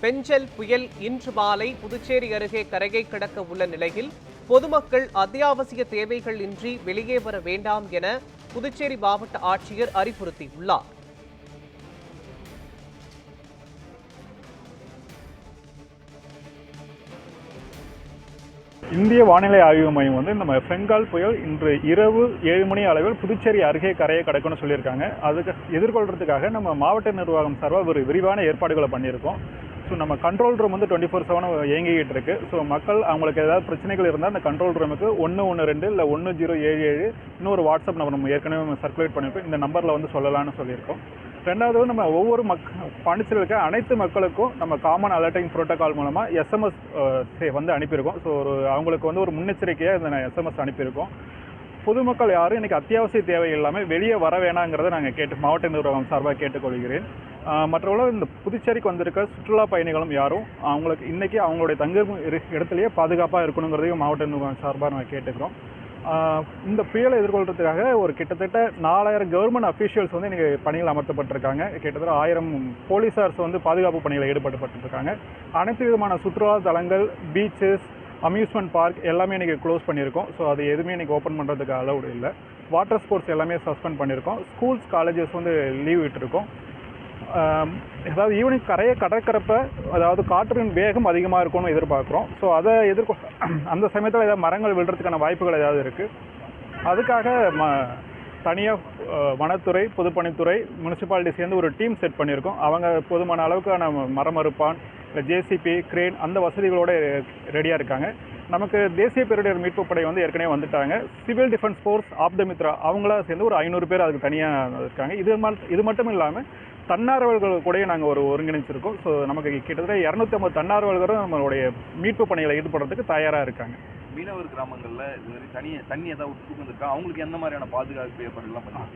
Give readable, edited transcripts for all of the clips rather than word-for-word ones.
பெஞ்சல் புயல் இன்று மாலை புதுச்சேரி அருகே கரையை கடக்க உள்ள நிலையில் பொதுமக்கள் அத்தியாவசிய தேவைகள் இன்றி வெளியே வர வேண்டாம் என புதுச்சேரி மாவட்ட ஆட்சியர் அறிவுறுத்தியுள்ளார். இந்திய வானிலை ஆய்வு மையம் நம்ம பெங்கால் புயல் இன்று இரவு 7 மணி அளவில் புதுச்சேரி அருகே கரையை கடக்கும்னு சொல்லியிருக்காங்க. அதுக்கு எதிர்கொள்றதுக்காக நம்ம மாவட்ட நிர்வாகம் சார்பாக ஒரு விரிவான ஏற்பாடுகளை பண்ணியிருக்கோம். ஸோ நம்ம கண்ட்ரோல் ரூம் 24/7 இயங்கிக்கிட்டு இருக்கு. ஸோ மக்கள் அவங்களுக்கு ஏதாவது பிரச்சனைகள் இருந்தால் அந்த கண்ட்ரோல் ரூமுக்கு 112 இல்லை 1077 இன்னொரு வாட்ஸ்அப் நம்பர் நம்ம ஏற்கனவே சர்க்குலேட் பண்ணியிருக்கோம். இந்த நம்பரில் சொல்லலாம்னு சொல்லியிருக்கோம். ரெண்டாவது நம்ம ஒவ்வொரு பாண்டிச்சேரியில் இருக்க அனைத்து மக்களுக்கும் நம்ம காமன் அலர்ட்டிங் ப்ரோட்டோகால் மூலமாக எஸ்எம்எஸ் அனுப்பியிருக்கோம். ஸோ அவங்களுக்கு ஒரு முன்னெச்சரிக்கையாக இந்த எஸ்எம்எஸ் அனுப்பியிருக்கோம். பொதுமக்கள் யாரும் இன்றைக்கி அத்தியாவசிய தேவை இல்லாமல் வெளியே வர வேணாங்கிறத நாங்கள் மாவட்ட நிர்வாகம் சார்பாக கேட்டுக்கொள்கிறேன். மற்றவர்களும் இந்த புதுச்சேரிக்கு வந்திருக்க சுற்றுலா பயணிகளும் யாரும் அவங்களுக்கு இன்றைக்கி அவங்களுடைய தங்கும் இடத்துலையே பாதுகாப்பாக இருக்கணுங்கிறதையும் மாவட்ட நிர்வாகம் சார்பாக நாங்கள் கேட்டுக்கிறோம். இந்த புயலை எதிர்கொள்றதுக்காக ஒரு கிட்டத்தட்ட 4000 கவர்மெண்ட் அஃபீஷியல்ஸ் இன்றைக்கி பணிகள் அமர்த்தப்பட்டிருக்காங்க. கிட்டத்தட்ட 1000 போலீஸார்ஸ் பாதுகாப்பு பணிகளை ஈடுபட்டுருக்காங்க. அனைத்து விதமான சுற்றுலா தலங்கள், பீச்சஸ், அம்யூஸ்மெண்ட் பார்க் எல்லாமே இன்றைக்கி க்ளோஸ் பண்ணியிருக்கோம். ஸோ அது எதுவுமே இன்றைக்கி ஓப்பன் பண்ணுறதுக்கு அலவுட் இல்லை. வாட்டர் ஸ்போர்ட்ஸ் எல்லாமே சஸ்பெண்ட் பண்ணியிருக்கோம். ஸ்கூல்ஸ், காலேஜஸ் லீவ் விட்டுருக்கோம். அதாவது ஈவினிங் கரையை கடற்கிறப்ப காற்றின் வேகம் அதிகமாக இருக்கும்னு எதிர்பார்க்குறோம். ஸோ அதை அந்த சமயத்தில் ஏதாவது மரங்கள் விழுறதுக்கான வாய்ப்புகள் ஏதாவது இருக்குது. அதுக்காக தனியாக வனத்துறை, பொதுப்பணித்துறை, முனிசிபாலிட்டி சேர்ந்து ஒரு டீம் செட் பண்ணியிருக்கோம். அவங்க போதுமான அளவுக்கான மரம் அறுப்பான், இல்லை ஜேசிபி, கிரேன் அந்த வசதிகளோடு ரெடியாக இருக்காங்க. நமக்கு தேசிய பேரிடர் மீட்பு படை ஏற்கனவே வந்துட்டாங்க. Civil defence force of the Mitra அவங்களா சேர்ந்து ஒரு 500 பேர் அதுக்கு தனியாக இருக்காங்க. இது மட்டும் இல்லாமல் தன்னார்வலர்கள் கூட நாங்கள் ஒருங்கிணைச்சிருக்கோம். ஸோ நமக்கு கிட்டத்தட்ட 250 தன்னார்வலர்களும் நம்மளுடைய மீட்பு பணிகளை ஈடுபடுறதுக்கு தயாராக இருக்காங்க. மீனவர் கிராமங்களில் தண்ணி ஏதாவது உட்புகுந்திருக்கா? அவங்களுக்கு எந்த மாதிரியான பாதுகாப்பு ஏற்பாடுலாம் பண்ணுறாங்க?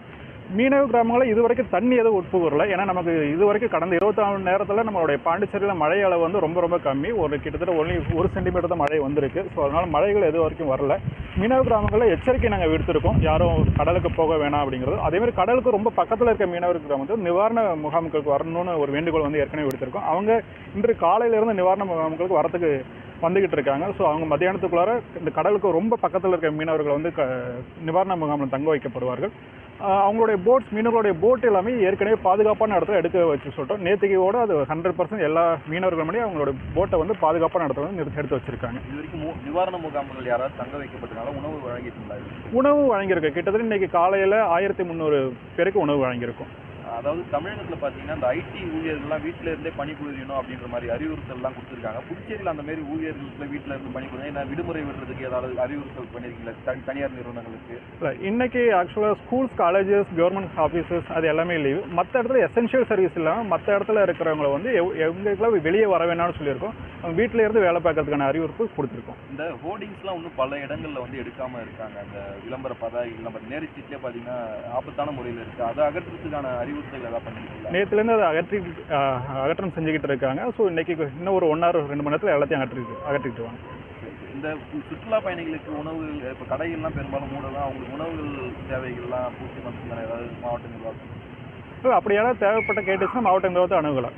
மீனவ கிராமங்களில் இதுவரைக்கும் தண்ணி எதுவும் உட்புகூரல. ஏன்னா நமக்கு இதுவரைக்கும் கடந்த 24 மணி நேரத்தில் நம்மளுடைய பாண்டிச்சேரியில் மழை அளவு ரொம்ப கம்மி. கிட்டத்தட்ட 1 சென்டிமீட்டர் தான் மழை வந்திருக்கு. ஸோ அதனால் மழைகள் எது வரைக்கும் வரல. மீனவ கிராமங்களில் எச்சரிக்கை நாங்கள் விடுத்திருக்கோம், யாரும் கடலுக்கு போக வேணாம் அப்படிங்கிறது. அதேமாதிரி கடலுக்கு ரொம்ப பக்கத்தில் இருக்க மீனவர் கிராமத்தில் நிவாரண முகாம்களுக்கு வரணும்னு ஒரு வேண்டுகோள் ஏற்கனவே விடுத்திருக்கோம். அவங்க இன்று காலையிலேருந்து நிவாரண முகாம்களுக்கு வரத்துக்கு வந்துக்கிட்டு இருக்காங்க. ஸோ அவங்க மத்தியானத்துக்குள்ளார இந்த கடலுக்கு ரொம்ப பக்கத்தில் இருக்க மீனவர்கள் நிவாரண முகாமில் தங்க வைக்கப்படுவார்கள். அவங்களுடைய போட்ஸ், மீனவர்களுடைய போட் எல்லாமே ஏற்கனவே பாதுகாப்பான இடத்துல எடுக்க வச்சு சொல்லிட்டோம். நேற்றுக்கையோடு அது 100% எல்லா மீனவர்கள் மணி அவங்களோட போட்டை பாதுகாப்பான இடத்துல எடுத்து வச்சிருக்காங்க. இது வரைக்கும் நிவாரண முகாம்கள் யாராவது தங்க வைக்கப்பட்டனால உணவு வழங்கிட்டு உணவு வழங்கியிருக்கு. கிட்டத்தட்ட இன்றைக்கி காலையில் 1300 பேருக்கு உணவு வழங்கியிருக்கும். அதாவது தமிழகத்தில் பார்த்தீங்கன்னா இந்த ஐடி ஊழியர்கள்லாம் வீட்டில் இருந்தே பணிபுரியணும் அப்படின்ற மாதிரி அறிவுறுத்தல்லாம் கொடுத்துருக்காங்க. புதுச்சேரியில் அந்த மாதிரி ஊழியர்களுக்கு வீட்டில் இருந்து பணிபுரியும் ஏன்னா விடுமுறை விடுறதுக்கு ஏதாவது அறிவுறுத்தல் பண்ணியிருக்கீங்களா தனியார் நிறுவனங்களுக்கு? இன்னைக்கு ஆக்சுவலாக ஸ்கூல்ஸ், காலேஜஸ், கவர்மெண்ட் ஆஃபீஸஸ் அது எல்லாமே லீவு. மற்ற இடத்துல எசென்ஷியல் சர்வீஸ் இல்லாமல் மற்ற இடத்துல இருக்கிறவங்களை எங்களுக்குலாம் வெளியே வர வேணாம்னு சொல்லியிருக்கோம். அவங்க வீட்டில் இருந்து வேலை பார்க்கறதுக்கான அறிவுறுப்பு கொடுத்துருக்கோம். இந்த ஹோர்டிங்ஸ்லாம் இன்னும் பல இடங்களில் எடுக்காமல் இருக்காங்க. அந்த விளம்பர பதாகைகள் நம்ம நேரச்சிட்டிலே பார்த்தீங்கன்னா ஆபத்தான முறையில் இருக்குது. அதை அகற்றுறதுக்கான அறிவுறுத்தல் ஏதாவது பண்ணிருக்கீங்களா? நேற்றுலேருந்து அதை அகற்றம் செஞ்சுக்கிட்டு இருக்காங்க. ஸோ இன்னைக்கு இன்னும் ஒரு 1 or 2 மணி நேரத்தில் எல்லாத்தையும் அகற்றிட்டு வாங்க. இந்த சுற்றுலா பயணிகளுக்கு உணவுகள் இப்போ கடைகள்லாம் பெரும்பாலும் மூடலாம். அவங்களுக்கு உணவுகள் தேவைகள்லாம் பூர்த்தி பண்ணுறதுக்கான ஏதாவது மாவட்ட நிர்வாகம் அப்படி யாராவது தேவைப்பட்ட கேட்டுச்சுன்னா மாவட்ட நிர்வாகத்தை அணுகலாம்.